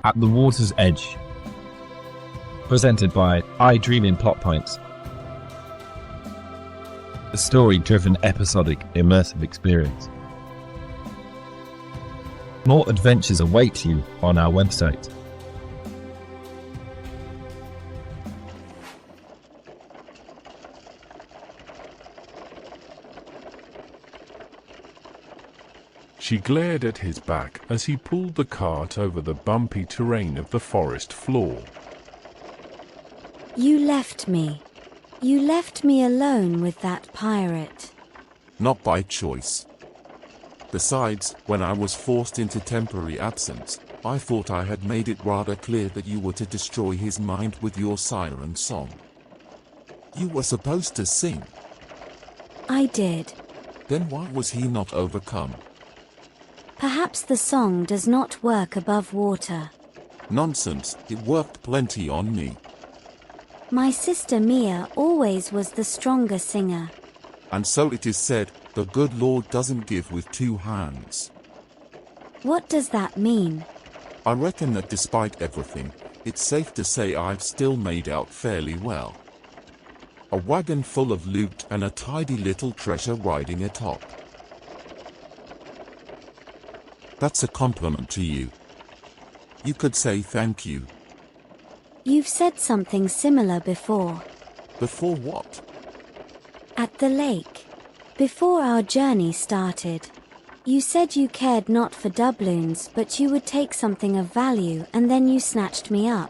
At the Water's Edge. Presented by iDreamInPlotPoints. A story-driven, episodic, immersive experience. More adventures await you on our website. She glared at his back as he pulled the cart over the bumpy terrain of the forest floor. You left me. You left me alone with that pirate. Not by choice. Besides, when I was forced into temporary absence, I thought I had made it rather clear that you were to destroy his mind with your siren song. You were supposed to sing. I did. Then why was he not overcome? Perhaps the song does not work above water. Nonsense, it worked plenty on me. My sister Mia always was the stronger singer. And so it is said, the good Lord doesn't give with two hands. What does that mean? I reckon that despite everything, it's safe to say I've still made out fairly well. A wagon full of loot and a tidy little treasure riding atop. That's a compliment to you. You could say thank you. You've said something similar before. Before what? At the lake. Before our journey started. You said you cared not for doubloons, but you would take something of value, and then you snatched me up.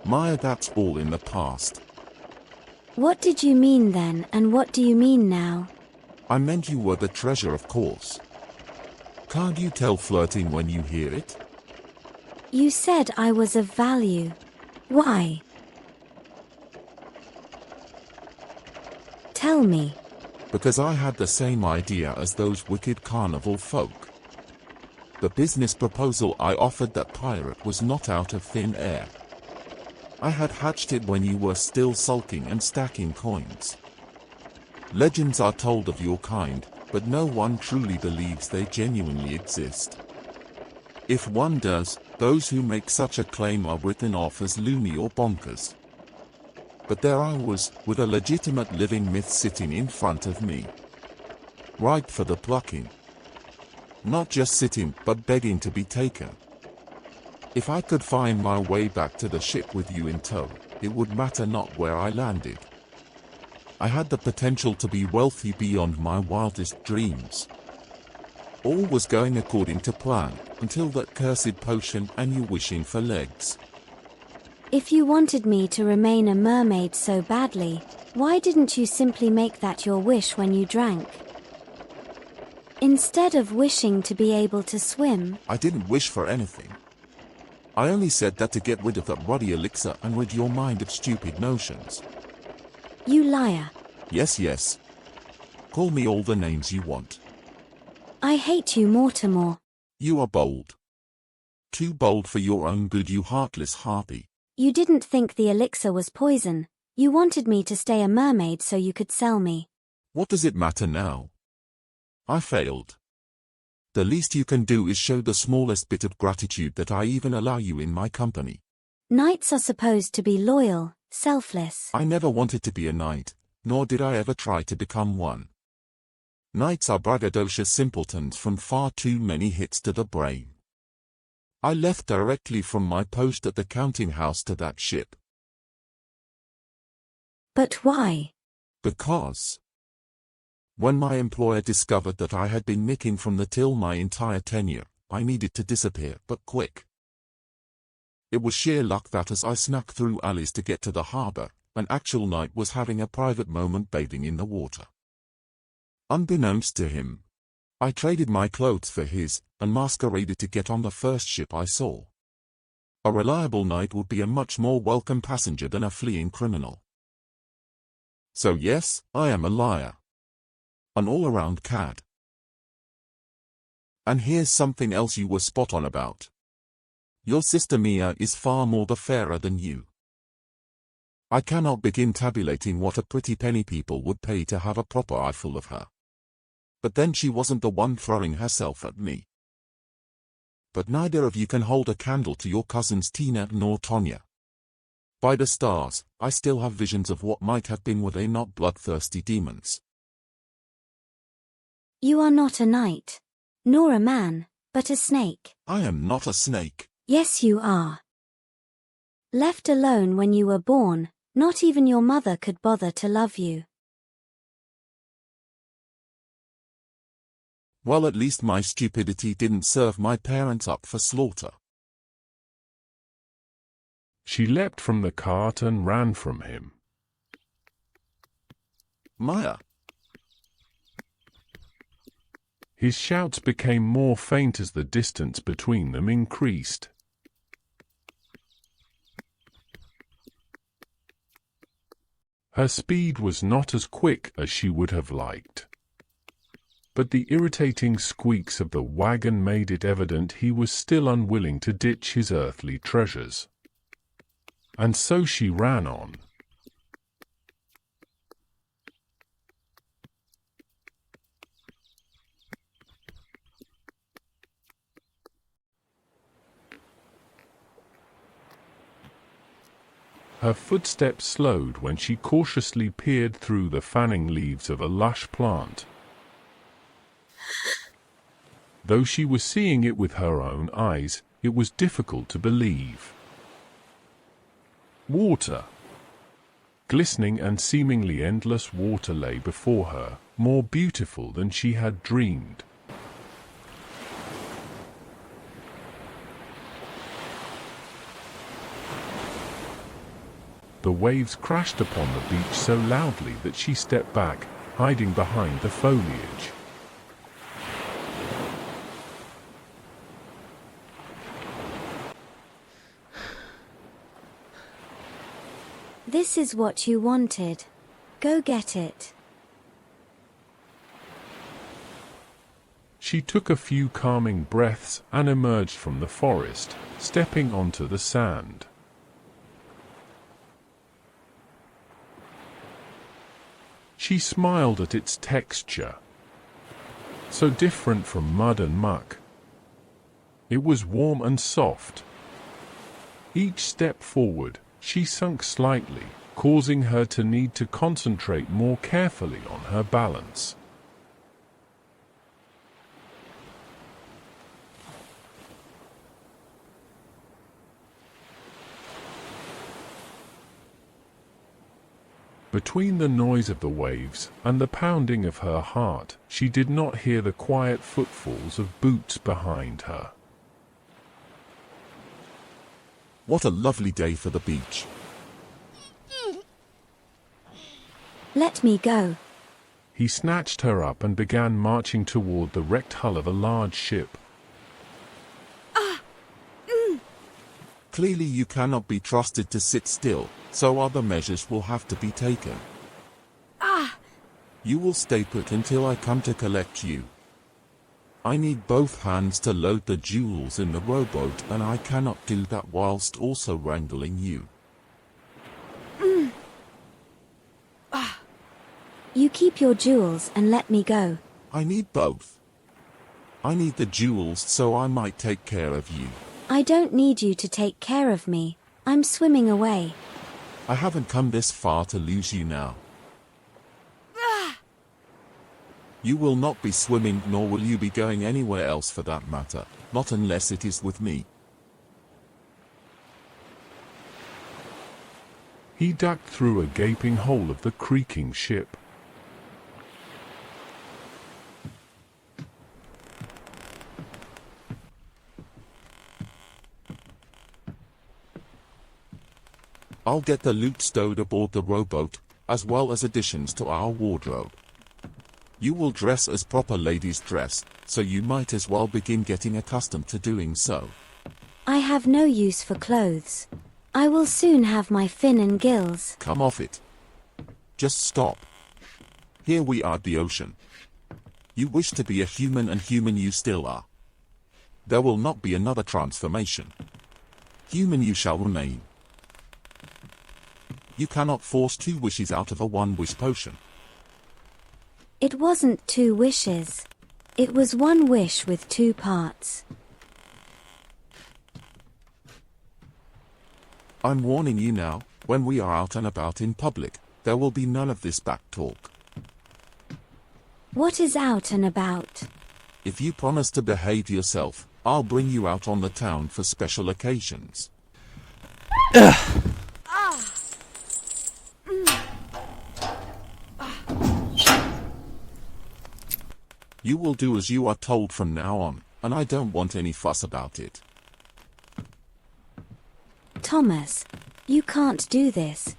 Maya, that's all in the past. What did you mean then, and what do you mean now? I meant you were the treasure, of course. Can't you tell flirting when you hear it? You said I was of value. Why? Tell me. Because I had the same idea as those wicked carnival folk. The business proposal I offered that pirate was not out of thin air. I had hatched it when you were still sulking and stacking coins. Legends are told of your kind, but no one truly believes they genuinely exist. If one does, those who make such a claim are written off as loony or bonkers. But there I was, with a legitimate living myth sitting in front of me. Ripe for the plucking. Not just sitting, but begging to be taken. If I could find my way back to the ship with you in tow, it would matter not where I landed. I had the potential to be wealthy beyond my wildest dreams. All was going according to plan, until that cursed potion and you wishing for legs. If you wanted me to remain a mermaid so badly, why didn't you simply make that your wish when you drank? Instead of wishing to be able to swim. I didn't wish for anything. I only said that to get rid of that ruddy elixir and rid your mind of stupid notions. You liar. Yes, yes. Call me all the names you want. I hate you, Mortimer. You are bold. Too bold for your own good, you heartless harpy. You didn't think the elixir was poison. You wanted me to stay a mermaid so you could sell me. What does it matter now? I failed. The least you can do is show the smallest bit of gratitude that I even allow you in my company. Knights are supposed to be loyal, selfless. I never wanted to be a knight, nor did I ever try to become one. Knights are braggadocious simpletons from far too many hits to the brain. I left directly from my post at the counting house to that ship. But why? Because when my employer discovered that I had been nicking from the till my entire tenure, I needed to disappear, but quick. It was sheer luck that as I snuck through alleys to get to the harbor, an actual knight was having a private moment bathing in the water. Unbeknownst to him, I traded my clothes for his, and masqueraded to get on the first ship I saw. A reliable knight would be a much more welcome passenger than a fleeing criminal. So yes, I am a liar. An all-around cad. And here's something else you were spot on about. Your sister Mia is far more the fairer than you. I cannot begin tabulating what a pretty penny people would pay to have a proper eyeful of her. But then she wasn't the one throwing herself at me. But neither of you can hold a candle to your cousins Tina nor Tonya. By the stars, I still have visions of what might have been were they not bloodthirsty demons. You are not a knight, nor a man, but a snake. I am not a snake. Yes, you are. Left alone when you were born, not even your mother could bother to love you. Well, at least my stupidity didn't serve my parents up for slaughter. She leapt from the cart and ran from him. Maya. His shouts became more faint as the distance between them increased. Her speed was not as quick as she would have liked. But the irritating squeaks of the wagon made it evident he was still unwilling to ditch his earthly treasures. And so she ran on. Her footsteps slowed when she cautiously peered through the fanning leaves of a lush plant. Though she was seeing it with her own eyes, it was difficult to believe. Water. Glistening and seemingly endless water lay before her, more beautiful than she had dreamed. The waves crashed upon the beach so loudly that she stepped back, hiding behind the foliage. This is what you wanted. Go get it. She took a few calming breaths and emerged from the forest, stepping onto the sand. She smiled at its texture. So different from mud and muck. It was warm and soft. Each step forward, she sunk slightly, causing her to need to concentrate more carefully on her balance. Between the noise of the waves and the pounding of her heart, she did not hear the quiet footfalls of boots behind her. What a lovely day for the beach. Let me go. He snatched her up and began marching toward the wrecked hull of a large ship. Clearly you cannot be trusted to sit still, so other measures will have to be taken. You will stay put until I come to collect you. I need both hands to load the jewels in the rowboat, and I cannot do that whilst also wrangling you. You keep your jewels and let me go. I need both. I need the jewels so I might take care of you. I don't need you to take care of me. I'm swimming away. I haven't come this far to lose you now. You will not be swimming, nor will you be going anywhere else for that matter, not unless it is with me. He ducked through a gaping hole of the creaking ship. I'll get the loot stowed aboard the rowboat, as well as additions to our wardrobe. You will dress as proper ladies dress, so you might as well begin getting accustomed to doing so. I have no use for clothes. I will soon have my fin and gills. Come off it. Just stop. Here we are at the ocean. You wish to be a human, and human you still are. There will not be another transformation. Human you shall remain. You cannot force two wishes out of a one-wish potion. It wasn't 2 wishes. It was 1 wish with 2 parts. I'm warning you now, when we are out and about in public, there will be none of this back talk. What is out and about? If you promise to behave yourself, I'll bring you out on the town for special occasions. You will do as you are told from now on, and I don't want any fuss about it. Thomas, you can't do this.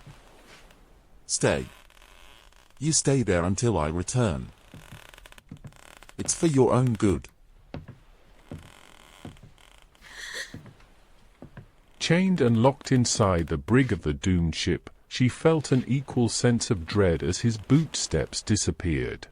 Stay. You stay there until I return. It's for your own good. Chained and locked inside the brig of the doomed ship, she felt an equal sense of dread as his boot steps disappeared.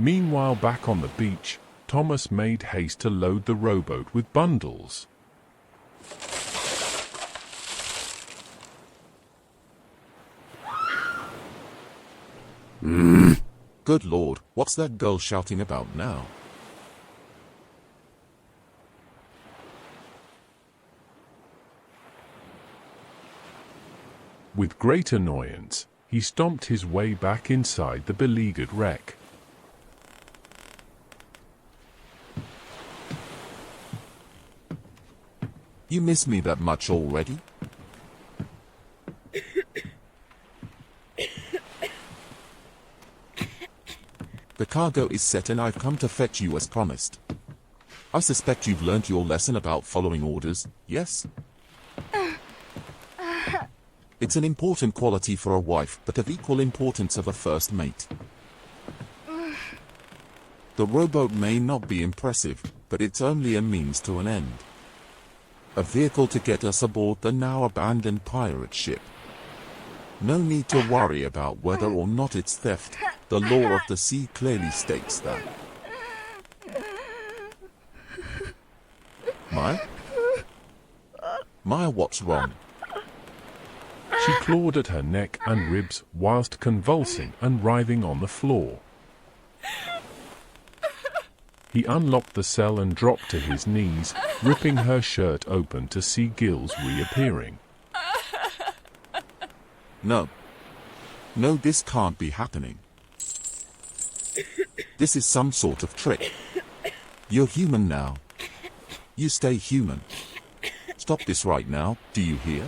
Meanwhile, back on the beach, Thomas made haste to load the rowboat with bundles. Good Lord, what's that girl shouting about now? With great annoyance, he stomped his way back inside the beleaguered wreck. You miss me that much already? The cargo is set and I've come to fetch you as promised. I suspect you've learnt your lesson about following orders, yes? It's an important quality for a wife, but of equal importance of a first mate. The rowboat may not be impressive, but it's only a means to an end. A vehicle to get us aboard the now abandoned pirate ship. No need to worry about whether or not it's theft. The law of the sea clearly states that. Maya, what's wrong? She clawed at her neck and ribs whilst convulsing and writhing on the floor. He unlocked the cell and dropped to his knees, ripping her shirt open to see gills reappearing. No, this can't be happening. This is some sort of trick. You're human now. You stay human. Stop this right now, do you hear?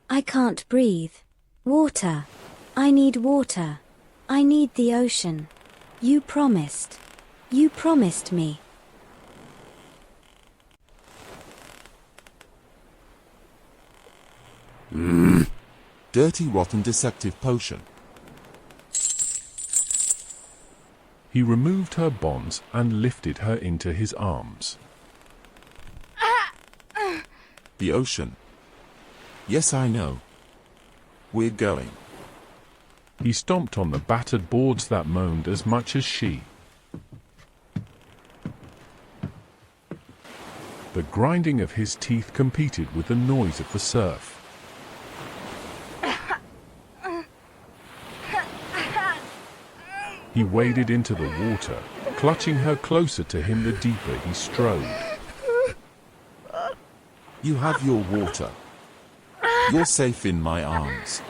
I can't breathe. Water. I need water. I need the ocean. You promised. You promised me. Dirty, rotten, deceptive potion. He removed her bonds and lifted her into his arms. The ocean. Yes, I know. We're going. He stomped on the battered boards that moaned as much as she. The grinding of his teeth competed with the noise of the surf. He waded into the water, clutching her closer to him the deeper he strode. You have your water. You're safe in my arms.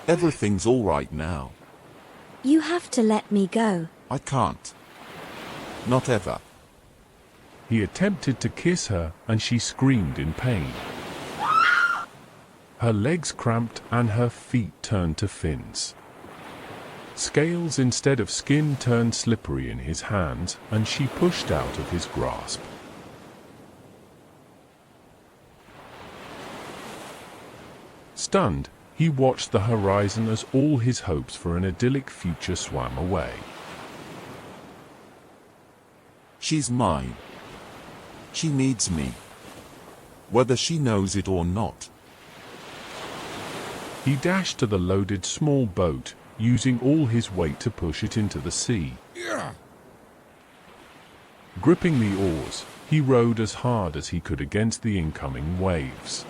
Everything's all right now. You have to let me go. I can't. Not ever. He attempted to kiss her, and she screamed in pain. Her legs cramped and her feet turned to fins. Scales instead of skin turned slippery in his hands, and she pushed out of his grasp. Stunned, he watched the horizon as all his hopes for an idyllic future swam away. She's mine. She needs me. Whether she knows it or not. He dashed to the loaded small boat, using all his weight to push it into the sea. Gripping the oars, he rowed as hard as he could against the incoming waves.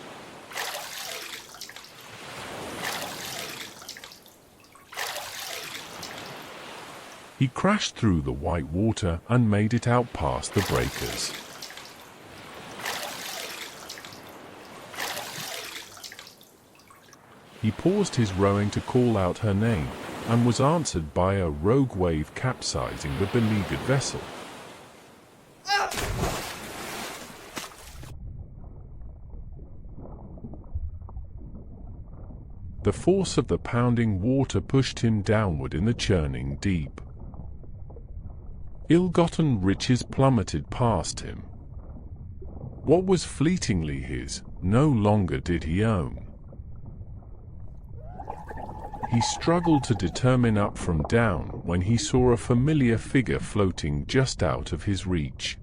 He crashed through the white water and made it out past the breakers. He paused his rowing to call out her name, and was answered by a rogue wave capsizing the beleaguered vessel. The force of the pounding water pushed him downward in the churning deep. Ill-gotten riches plummeted past him. What was fleetingly his, no longer did he own. He struggled to determine up from down when he saw a familiar figure floating just out of his reach.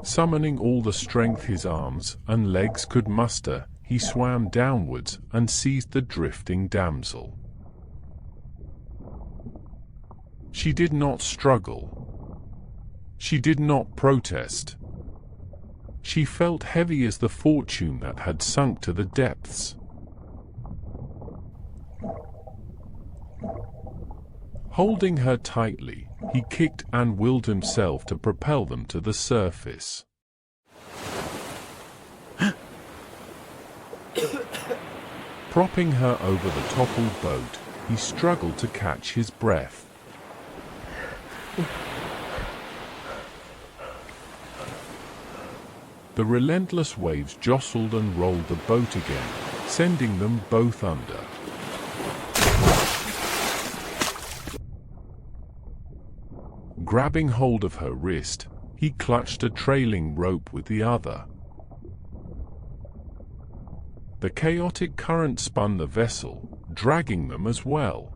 Summoning all the strength his arms and legs could muster, he swam downwards and seized the drifting damsel. She did not struggle. She did not protest. She felt heavy as the fortune that had sunk to the depths. Holding her tightly, he kicked and willed himself to propel them to the surface. Propping her over the toppled boat, he struggled to catch his breath. The relentless waves jostled and rolled the boat again, sending them both under. Grabbing hold of her wrist, he clutched a trailing rope with the other. The chaotic current spun the vessel, dragging them as well.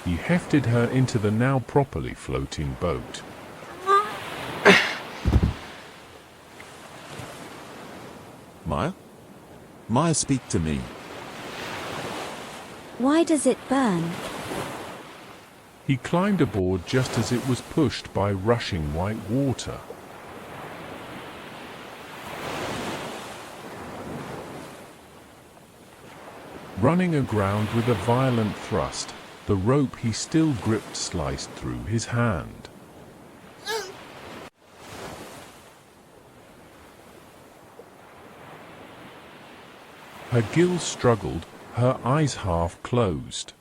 He hefted her into the now properly floating boat. Maya? Maya, speak to me. Why does it burn? He climbed aboard just as it was pushed by rushing white water. Running aground with a violent thrust, the rope he still gripped sliced through his hand. Her gills struggled, her eyes half closed.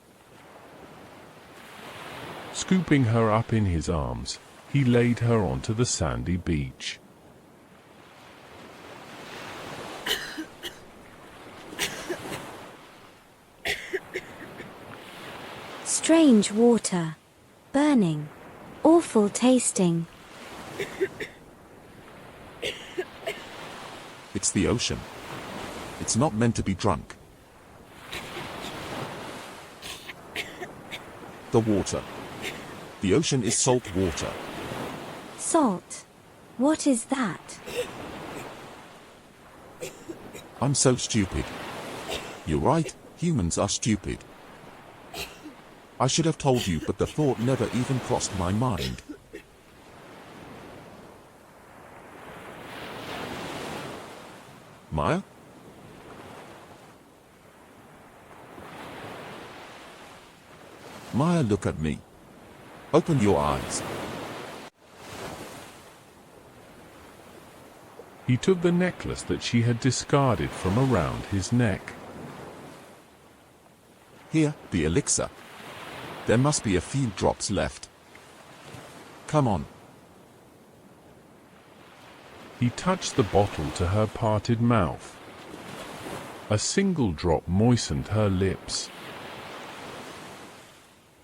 Scooping her up in his arms, he laid her onto the sandy beach. Strange water. Burning. Awful tasting. It's the ocean. It's not meant to be drunk. The water. The ocean is salt water. Salt. What is that? I'm so stupid. You're right, humans are stupid. I should have told you, but the thought never even crossed my mind. Maya? Maya, look at me. Open your eyes. He took the necklace that she had discarded from around his neck. Here, the elixir. There must be a few drops left. Come on. He touched the bottle to her parted mouth. A single drop moistened her lips.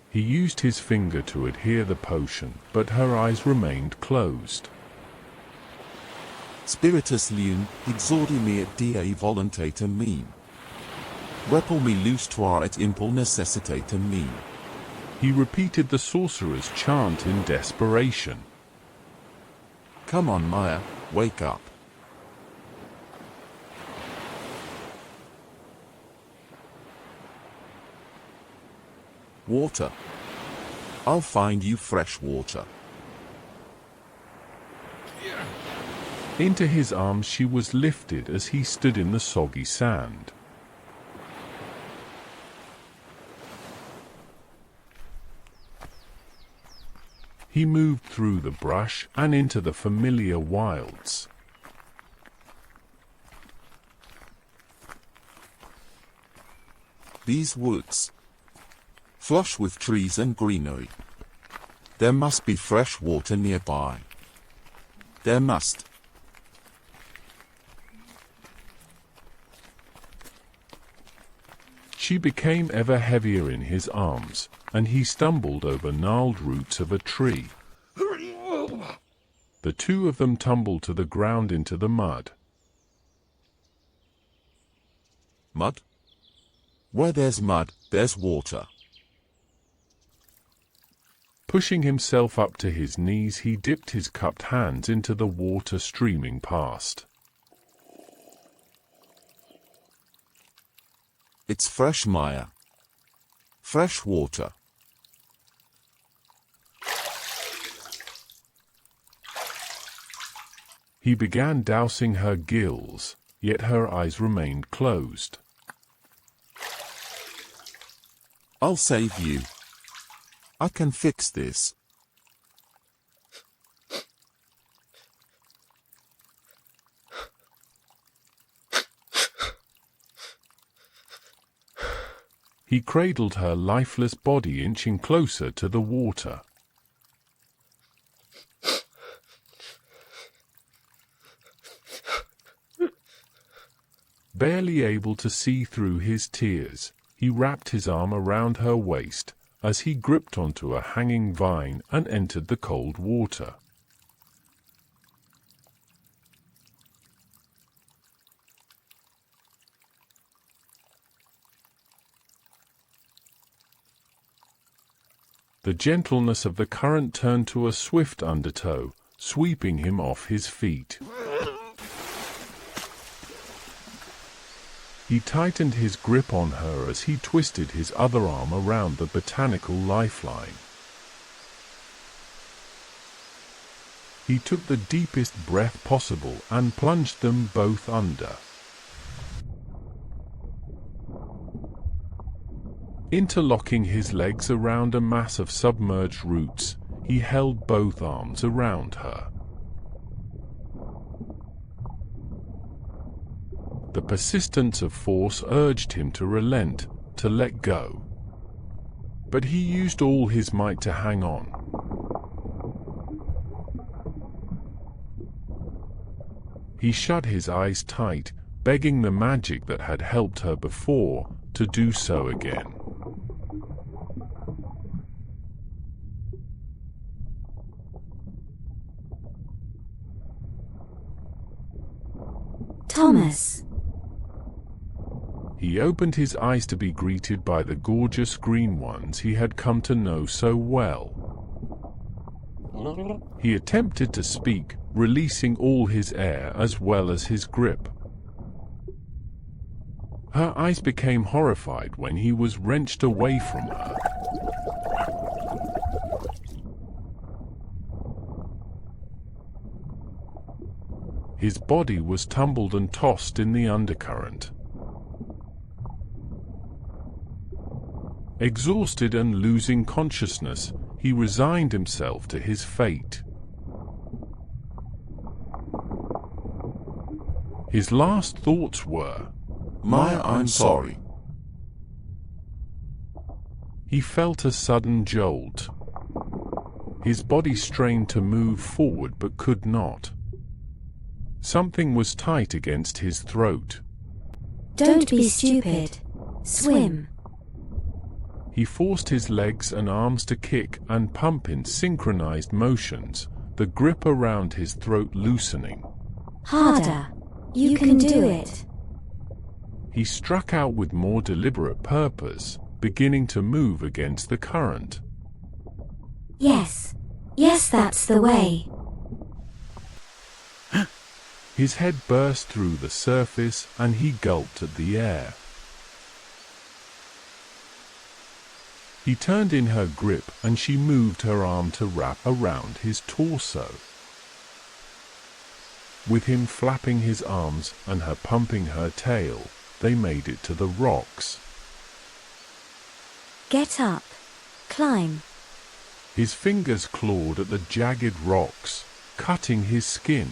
He used his finger to adhere the potion, but her eyes remained closed. Spiritus leum, exordi me et die voluntatem meam. Repel me lustua et impul necessitatem meam. He repeated the sorcerer's chant in desperation. Come on, Maya, wake up. Water. I'll find you fresh water. Into his arms she was lifted as he stood in the soggy sand. He moved through the brush and into the familiar wilds. These woods, flush with trees and greenery. There must be fresh water nearby. There must. She became ever heavier in his arms, and he stumbled over gnarled roots of a tree. The two of them tumbled to the ground into the mud. Mud? Where there's mud, there's water. Pushing himself up to his knees, he dipped his cupped hands into the water streaming past. It's fresh, Maya. Fresh water. He began dousing her gills, yet her eyes remained closed. I'll save you. I can fix this. He cradled her lifeless body, inching closer to the water. Barely able to see through his tears, he wrapped his arm around her waist as he gripped onto a hanging vine and entered the cold water. The gentleness of the current turned to a swift undertow, sweeping him off his feet. He tightened his grip on her as he twisted his other arm around the botanical lifeline. He took the deepest breath possible and plunged them both under. Interlocking his legs around a mass of submerged roots, he held both arms around her. The persistence of force urged him to relent, to let go. But he used all his might to hang on. He shut his eyes tight, begging the magic that had helped her before to do so again. Thomas. He opened his eyes to be greeted by the gorgeous green ones he had come to know so well. He attempted to speak, releasing all his air as well as his grip. Her eyes became horrified when he was wrenched away from her. His body was tumbled and tossed in the undercurrent. Exhausted and losing consciousness, he resigned himself to his fate. His last thoughts were, Maya, I'm sorry. He felt a sudden jolt. His body strained to move forward but could not. Something was tight against his throat. Don't be stupid. Swim. He forced his legs and arms to kick and pump in synchronized motions, the grip around his throat loosening. Harder. You can do it. He struck out with more deliberate purpose, beginning to move against the current. Yes. Yes, that's the way. His head burst through the surface and he gulped at the air. He turned in her grip and she moved her arm to wrap around his torso. With him flapping his arms and her pumping her tail, they made it to the rocks. Get up. Climb. His fingers clawed at the jagged rocks, cutting his skin.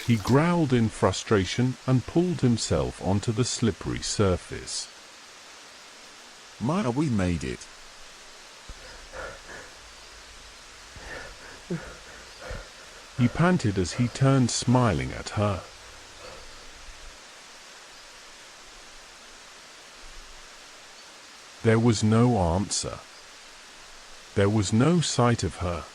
He growled in frustration and pulled himself onto the slippery surface. Maya, we made it. He panted as he turned, smiling at her. There was no answer. There was no sight of her.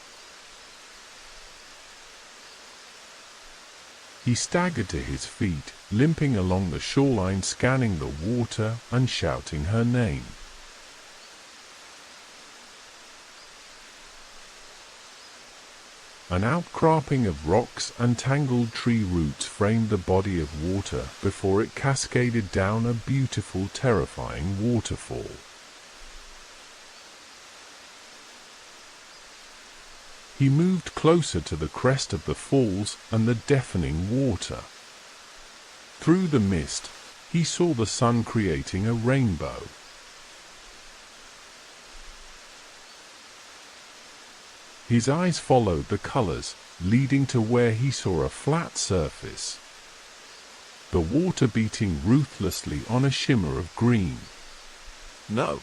He staggered to his feet, limping along the shoreline, scanning the water and shouting her name. An outcropping of rocks and tangled tree roots framed the body of water before it cascaded down a beautiful, terrifying waterfall. He moved closer to the crest of the falls and the deafening water. Through the mist, he saw the sun creating a rainbow. His eyes followed the colors, leading to where he saw a flat surface. The water beating ruthlessly on a shimmer of green. No.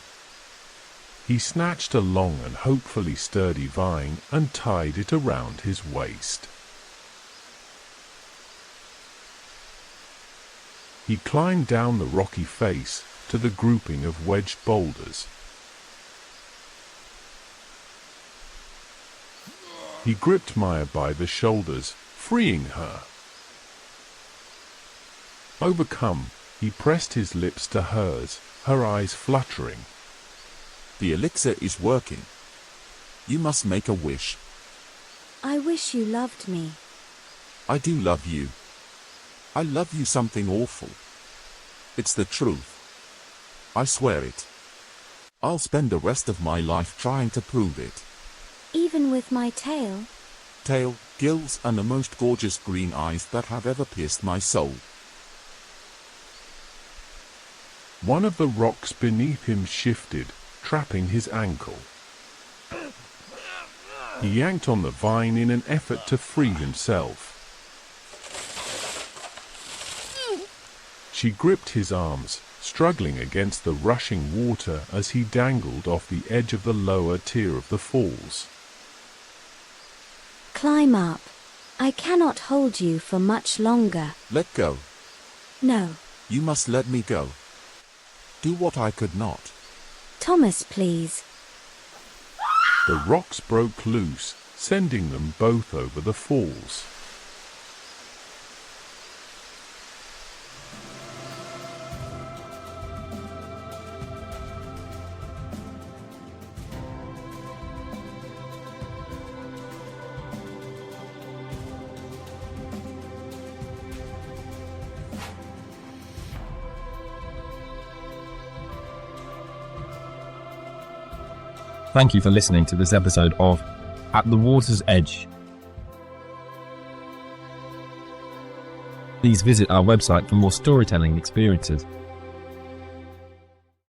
He snatched a long and hopefully sturdy vine and tied it around his waist. He climbed down the rocky face to the grouping of wedged boulders. He gripped Maya by the shoulders, freeing her. Overcome, he pressed his lips to hers, her eyes fluttering. The elixir is working. You must make a wish. I wish you loved me. I do love you. I love you something awful. It's the truth. I swear it. I'll spend the rest of my life trying to prove it. Even with my tail? Tail, gills, and the most gorgeous green eyes that have ever pierced my soul. One of the rocks beneath him shifted, trapping his ankle. He yanked on the vine in an effort to free himself. She gripped his arms, struggling against the rushing water as he dangled off the edge of the lower tier of the falls. Climb up. I cannot hold you for much longer. Let go. No. You must let me go. Do what I could not. Thomas, please. The rocks broke loose, sending them both over the falls. Thank you for listening to this episode of At the Water's Edge. Please visit our website for more storytelling experiences.